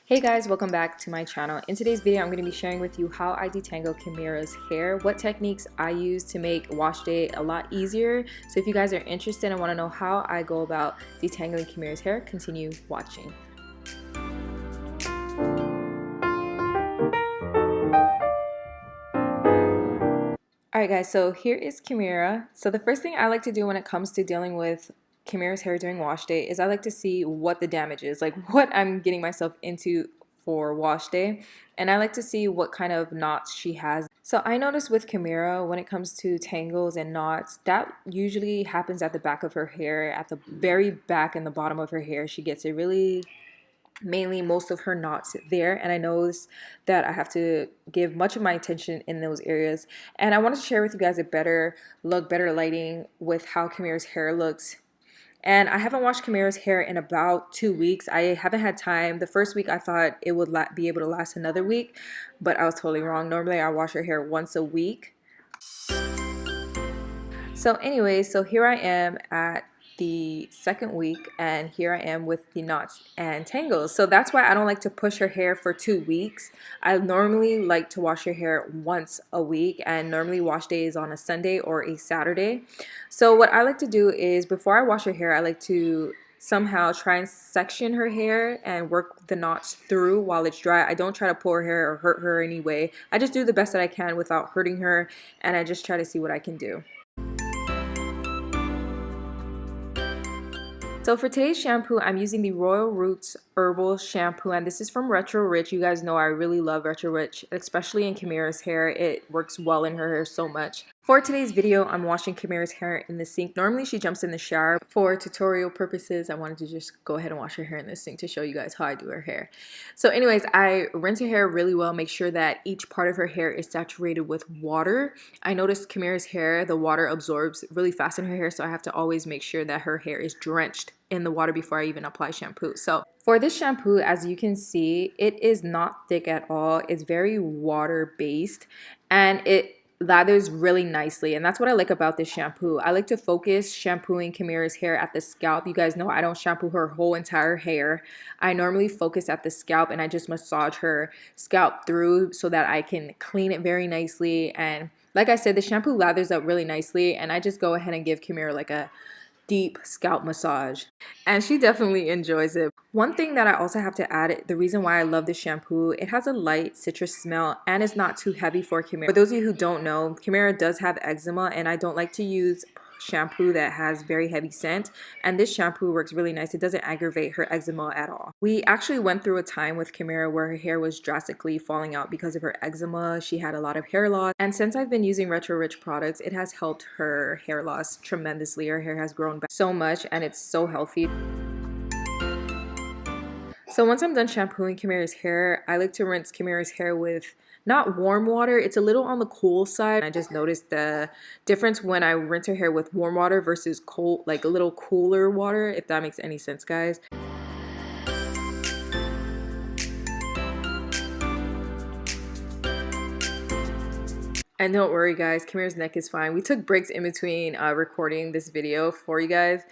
Hey guys, welcome back to my channel. In today's video, I'm going to be sharing with you how I detangle Kimira's hair, what techniques I use to make wash day a lot easier. So if you guys are interested and want to know how I go about detangling Kimira's hair, continue watching. Alright guys, so here is Kimira. So the first thing I like to do when it comes to dealing with Kimira's hair during wash day is I like to see what the damage is, like what I'm getting myself into for wash day, and I like to see what kind of knots she has. So I notice with Kimira, when it comes to tangles and knots, that usually happens at the back of her hair, at the very back and the bottom of her hair. She gets it really, mainly most of her knots there, and I notice that I have to give much of my attention in those areas. And I wanted to share with you guys a better look, better lighting with how Kimira's hair looks. And I haven't washed Kimira's hair in about 2 weeks. I haven't had time. The first week I thought it would be able to last another week, but I was totally wrong. Normally I wash her hair once a week. So anyways, so here I am at the second week, and here I am with the knots and tangles. So that's why I don't like to push her hair for 2 weeks. I normally like to wash her hair once a week, and normally wash day is on a Sunday or a Saturday. So what I like to do is before I wash her hair, I like to somehow try and section her hair and work the knots through while it's dry. I don't try to pull her hair or hurt her anyway. I just do the best that I can without hurting her, and I just try to see what I can do. So for today's shampoo, I'm using the Royal Roots Herbal shampoo, and this is from Retro Rich. You guys know I really love Retro Rich, especially in Kimira's hair. It works well in her hair so much. For today's video, I'm washing Kimira's hair in the sink. Normally she jumps in the shower. For tutorial purposes, I wanted to just go ahead and wash her hair in the sink to show you guys how I do her hair. So anyways, I rinse her hair really well, make sure that each part of her hair is saturated with water. I noticed Kimira's hair, the water absorbs really fast in her hair, so I have to always make sure that her hair is drenched in the water before I even apply shampoo. So for this shampoo, as you can see, it is not thick at all. It's very water based, and it lathers really nicely, and that's what I like about this shampoo. I like to focus shampooing Kimira's hair at the scalp. You guys know I don't shampoo her whole entire hair. I normally focus at the scalp, and I just massage her scalp through so that I can clean it very nicely. And like I said, the shampoo lathers up really nicely, and I just go ahead and give Kimira like a deep scalp massage, and she definitely enjoys it. One thing that I also have to add, the reason why I love this shampoo, it has a light citrus smell and it's not too heavy for Kimira. For those of you who don't know, Kimira does have eczema, and I don't like to use shampoo that has very heavy scent, and this shampoo works really nice. It doesn't aggravate her eczema at all. We actually went through a time with Kimira where her hair was drastically falling out because of her eczema. She had a lot of hair loss, and since I've been using Retro Rich products, it has helped her hair loss tremendously. Her hair has grown back so much, and it's so healthy. So once I'm done shampooing Kimira's hair, I like to rinse Kimira's hair with not warm water. It's a little on the cool side. I just noticed the difference when I rinse her hair with warm water versus cold, like a little cooler water, if that makes any sense, guys. And don't worry guys, Kimira's neck is fine. We took breaks in between recording this video for you guys.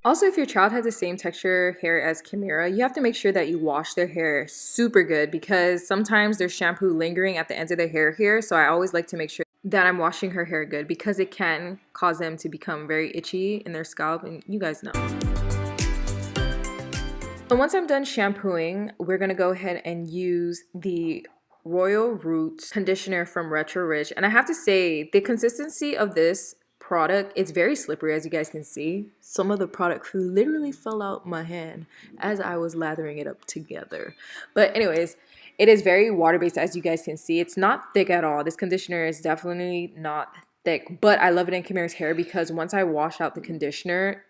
Also, if your child has the same texture hair as Kimira, you have to make sure that you wash their hair super good, because sometimes there's shampoo lingering at the ends of their hair here. So I always like to make sure that I'm washing her hair good, because it can cause them to become very itchy in their scalp, and you guys know. So once I'm done shampooing, we're going to go ahead and use the Royal Roots conditioner from Retro Rich. And I have to say, the consistency of this product, it's very slippery, as you guys can see. Some of the product literally fell out my hand as I was lathering it up together. But anyways, it is very water-based, as you guys can see. It's not thick at all. This conditioner is definitely not thick, but I love it in Kimira's hair because once I wash out the conditioner,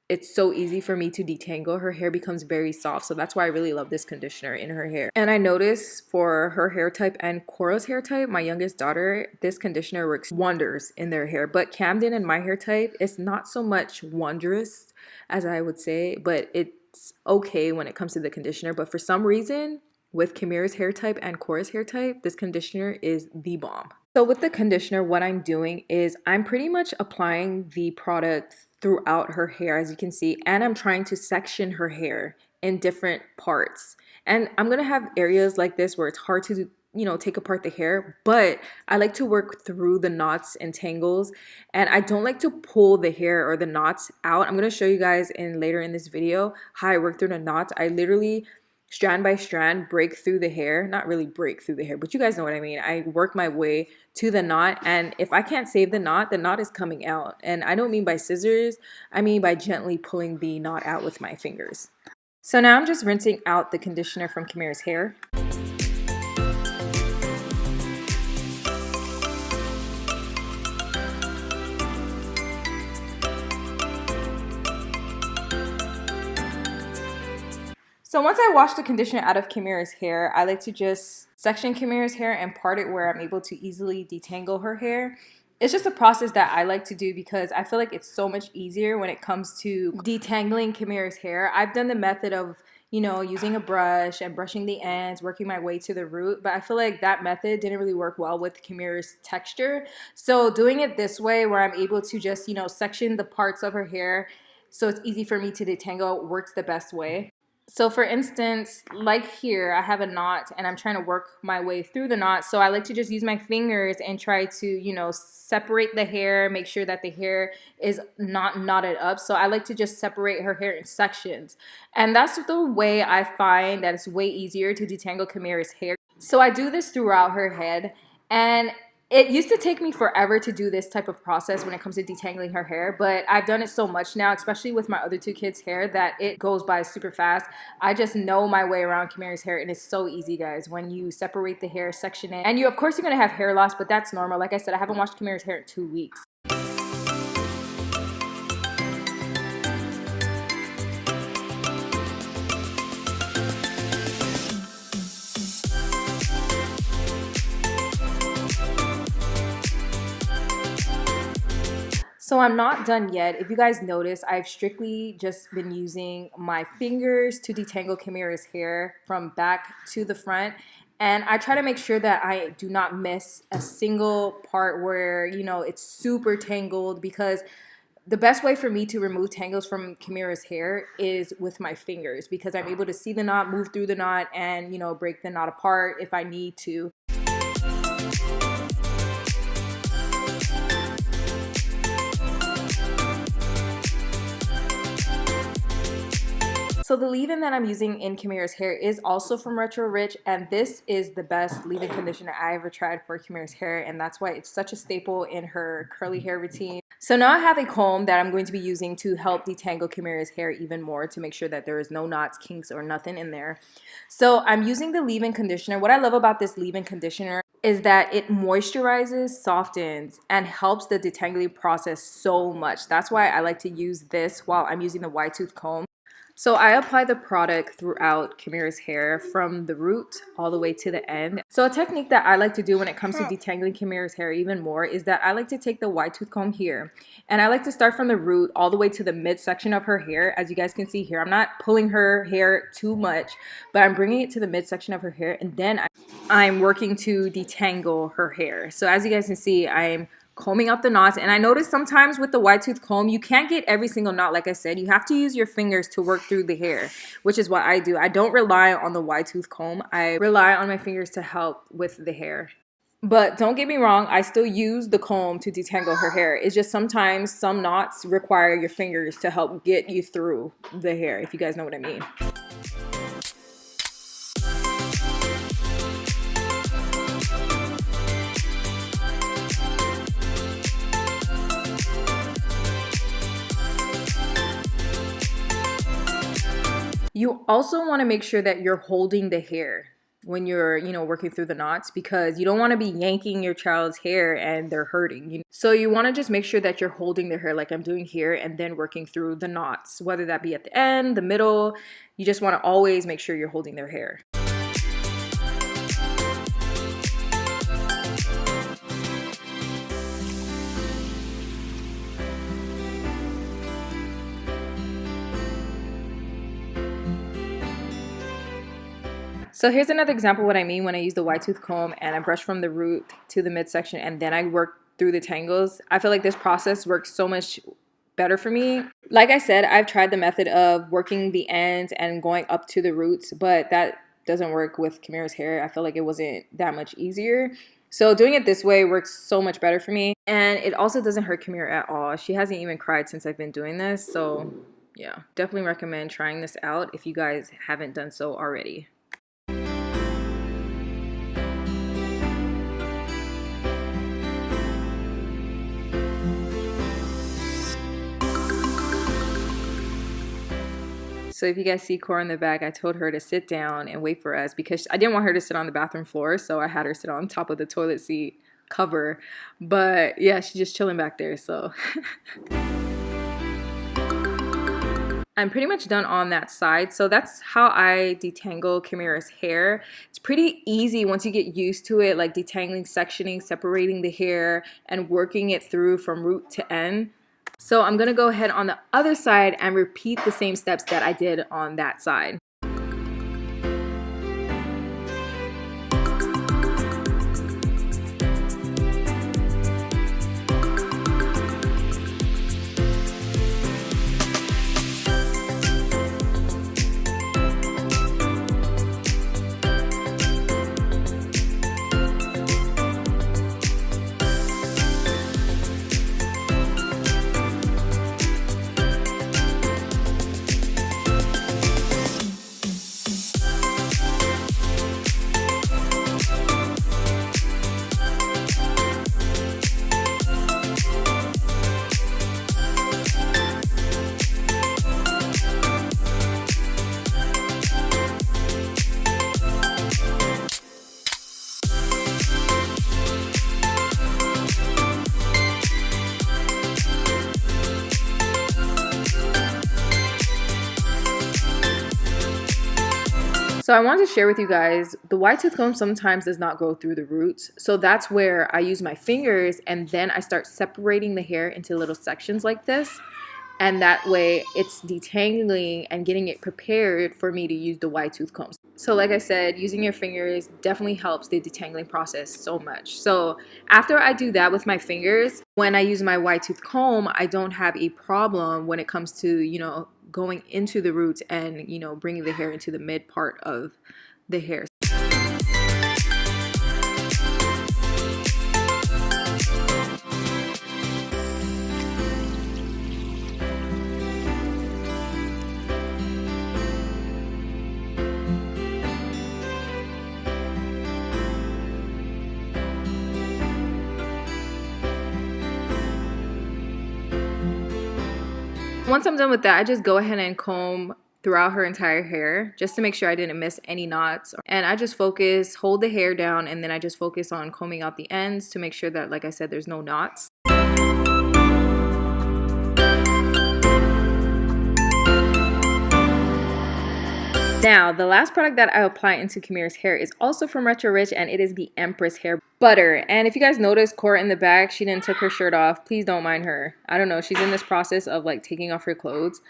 it's so easy for me to detangle. Her hair becomes very soft, so that's why I really love this conditioner in her hair. And I notice for her hair type and Korra's hair type, my youngest daughter, this conditioner works wonders in their hair. But Kamden and my hair type, it's not so much wondrous as I would say, but it's okay when it comes to the conditioner. But for some reason, with Kimira's hair type and Korra's hair type, this conditioner is the bomb. So with the conditioner, what I'm doing is I'm pretty much applying the product throughout her hair, as you can see, and I'm trying to section her hair in different parts. And I'm gonna have areas like this where it's hard to, take apart the hair, but I like to work through the knots and tangles, and I don't like to pull the hair or the knots out. I'm gonna show you guys later in this video how I work through the knots. I literally strand by strand break through the hair, not really break through the hair, but you guys know what I mean. I work my way to the knot, and if I can't save the knot is coming out. And I don't mean by scissors, I mean by gently pulling the knot out with my fingers. So now I'm just rinsing out the conditioner from Kimira's hair. So once I wash the conditioner out of Kimira's hair, I like to just section Kimira's hair and part it where I'm able to easily detangle her hair. It's just a process that I like to do because I feel like it's so much easier when it comes to detangling Kimira's hair. I've done the method of, using a brush and brushing the ends, working my way to the root, but I feel like that method didn't really work well with Kimira's texture. So doing it this way where I'm able to just, section the parts of her hair so it's easy for me to detangle works the best way. So for instance, like here, I have a knot and I'm trying to work my way through the knot. So I like to just use my fingers and try to, separate the hair, make sure that the hair is not knotted up. So I like to just separate her hair in sections. And that's the way I find that it's way easier to detangle Kimira's hair. So I do this throughout her head, and it used to take me forever to do this type of process when it comes to detangling her hair, but I've done it so much now, especially with my other two kids' hair, that it goes by super fast. I just know my way around Kimira's hair, and it's so easy, guys, when you separate the hair, section it. And of course, you're going to have hair loss, but that's normal. Like I said, I haven't washed Kimira's hair in 2 weeks. So I'm not done yet. If you guys notice, I've strictly just been using my fingers to detangle Kimira's hair from back to the front. And I try to make sure that I do not miss a single part where, it's super tangled, because the best way for me to remove tangles from Kimira's hair is with my fingers, because I'm able to see the knot, move through the knot, and, break the knot apart if I need to. So the leave-in that I'm using in Kimira's hair is also from Retro Rich, and this is the best leave-in conditioner I ever tried for Kimira's hair, and that's why it's such a staple in her curly hair routine. So now I have a comb that I'm going to be using to help detangle Kimira's hair even more, to make sure that there is no knots, kinks, or nothing in there. So I'm using the leave-in conditioner. What I love about this leave-in conditioner is that it moisturizes, softens, and helps the detangling process so much. That's why I like to use this while I'm using the wide tooth comb. So I apply the product throughout Kimira's hair from the root all the way to the end. So a technique that I like to do when it comes to detangling Kimira's hair even more is that I like to take the wide tooth comb here, and I like to start from the root all the way to the midsection of her hair. As you guys can see here, I'm not pulling her hair too much, but I'm bringing it to the midsection of her hair, and then I'm working to detangle her hair. So as you guys can see, I'm combing out the knots, and I notice sometimes with the wide tooth comb you can't get every single knot. Like I said, you have to use your fingers to work through the hair, which is what I do. I don't rely on the wide tooth comb. I rely on my fingers to help with the hair. But don't get me wrong, I still use the comb to detangle her hair. It's just sometimes some knots require your fingers to help get you through the hair, if you guys know what I mean. You also want to make sure that you're holding the hair when you're, working through the knots, because you don't want to be yanking your child's hair and they're hurting. So you want to just make sure that you're holding the hair like I'm doing here, and then working through the knots, whether that be at the end, the middle. You just want to always make sure you're holding their hair. So here's another example of what I mean when I use the wide tooth comb and I brush from the root to the midsection and then I work through the tangles. I feel like this process works so much better for me. Like I said, I've tried the method of working the ends and going up to the roots, but that doesn't work with Kimira's hair. I feel like it wasn't that much easier. So doing it this way works so much better for me. And it also doesn't hurt Kimira at all. She hasn't even cried since I've been doing this. So yeah, definitely recommend trying this out if you guys haven't done so already. So if you guys see Korra in the back, I told her to sit down and wait for us because I didn't want her to sit on the bathroom floor, so I had her sit on top of the toilet seat cover. But yeah, she's just chilling back there, so. I'm pretty much done on that side. So that's how I detangle Kimira's hair. It's pretty easy once you get used to it, like detangling, sectioning, separating the hair, and working it through from root to end. So I'm going to go ahead on the other side and repeat the same steps that I did on that side. So I wanted to share with you guys, the wide tooth comb sometimes does not go through the roots. So that's where I use my fingers and then I start separating the hair into little sections like this. And that way it's detangling and getting it prepared for me to use the wide tooth combs. So like I said, using your fingers definitely helps the detangling process so much. So after I do that with my fingers, when I use my wide tooth comb, I don't have a problem when it comes to, going into the roots and, bringing the hair into the mid part of the hair. Once I'm done with that, I just go ahead and comb throughout her entire hair just to make sure I didn't miss any knots. And I just hold the hair down, and then I just focus on combing out the ends to make sure that, like I said, there's no knots. Now, the last product that I apply into Kimira's hair is also from Retro Rich, and it is the Empress hair butter. And if you guys notice, Korra in the back, she didn't take her shirt off. Please don't mind her. I don't know. She's in this process of like taking off her clothes.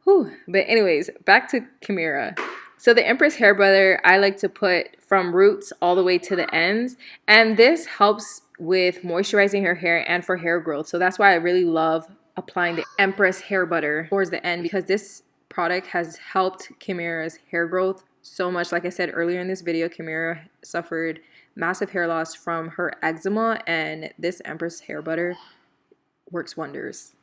Whew. But anyways, back to Kimira. So the Empress hair butter, I like to put from roots all the way to the ends. And this helps with moisturizing her hair and for hair growth. So that's why I really love applying the Empress hair butter towards the end, because this product has helped Kimira's hair growth so much. Like I said earlier in this video, Kimira suffered massive hair loss from her eczema, and this Empress hair butter works wonders.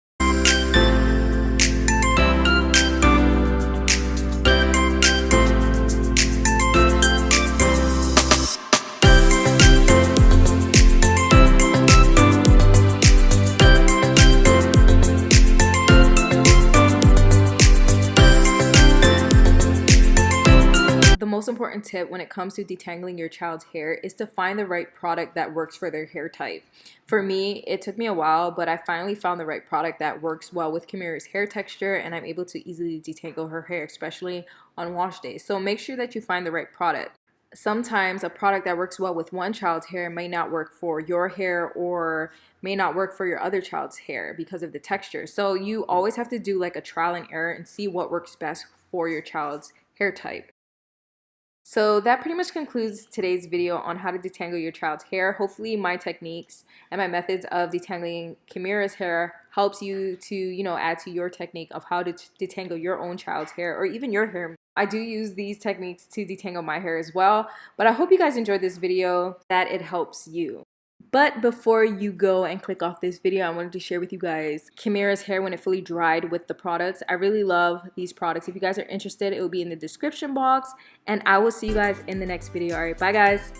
The most important tip when it comes to detangling your child's hair is to find the right product that works for their hair type. For me, it took me a while, but I finally found the right product that works well with Kimira's hair texture, and I'm able to easily detangle her hair, especially on wash days. So make sure that you find the right product. Sometimes a product that works well with one child's hair may not work for your hair, or may not work for your other child's hair because of the texture. So you always have to do like a trial and error and see what works best for your child's hair type. So that pretty much concludes today's video on how to detangle your child's hair. Hopefully my techniques and my methods of detangling Kimira's hair helps you to, add to your technique of how to detangle your own child's hair or even your hair. I do use these techniques to detangle my hair as well, but I hope you guys enjoyed this video, that it helps you. But before you go and click off this video, I wanted to share with you guys Kimira's hair when it fully dried with the products. I really love these products. If you guys are interested, it will be in the description box. And I will see you guys in the next video. Alright, bye guys.